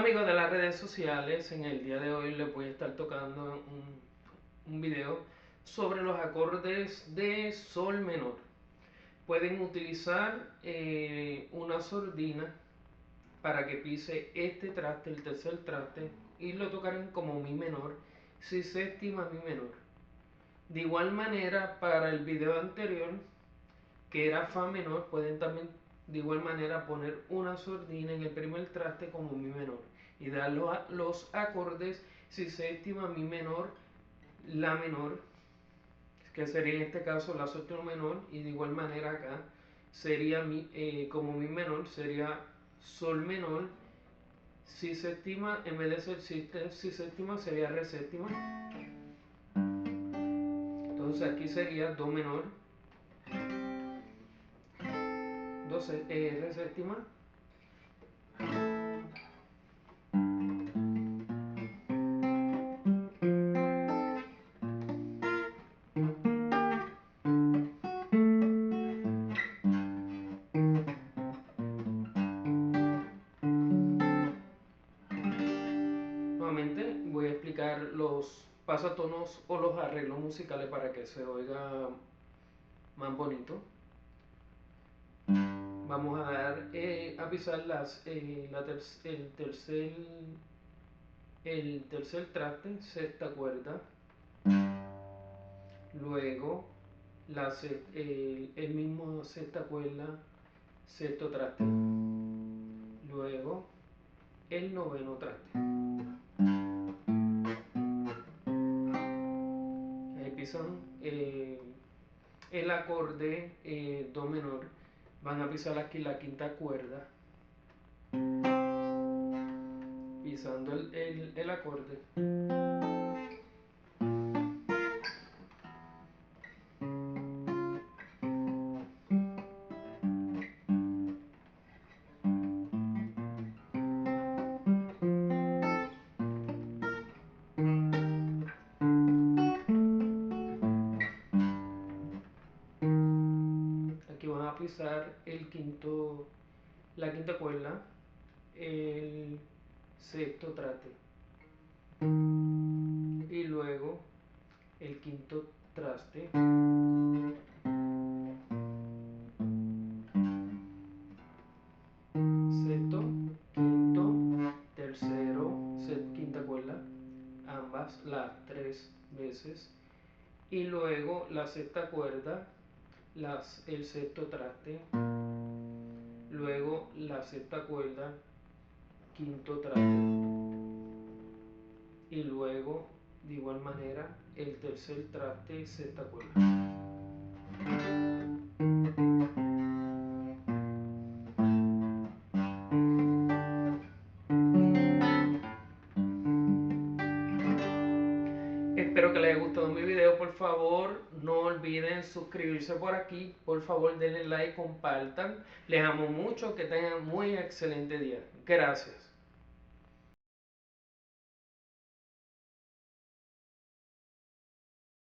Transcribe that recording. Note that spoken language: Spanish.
Amigos de las redes sociales, en el día de hoy les voy a estar tocando un video sobre los acordes de sol menor. Pueden utilizar una sordina para que pise este traste, el tercer traste, y lo tocarán como mi menor, si séptima, mi menor. De igual manera, para el video anterior, que era fa menor, pueden también de igual manera poner una sordina en el primer traste como mi menor y dar los acordes si séptima, mi menor, la menor, que sería en este caso la séptima menor, y de igual manera acá sería como mi menor sería sol menor, si séptima, en vez de ser si séptima sería re séptima. Entonces aquí sería do menor, re séptima, nuevamente voy a explicar los pasatonos o los arreglos musicales para que se oiga más bonito. Vamos a dar a pisar el tercer traste, sexta cuerda, luego el mismo sexta cuerda, sexto traste, luego el noveno traste. Ahí pisan el acorde do menor, van a pisar aquí la quinta cuerda, pisando el acorde. Aquí van a pisar la quinta cuerda, el sexto traste y luego el quinto traste, sexto, quinto, tercero, quinta cuerda, ambas las tres veces, y luego la sexta cuerda, el sexto traste, luego la sexta cuerda, quinto traste, y luego de igual manera el tercer traste, sexta cuerda. Espero que les haya gustado mi video. Por favor, no olviden suscribirse por aquí. Por favor, denle like, compartan. Les amo mucho. Que tengan muy excelente día. Gracias.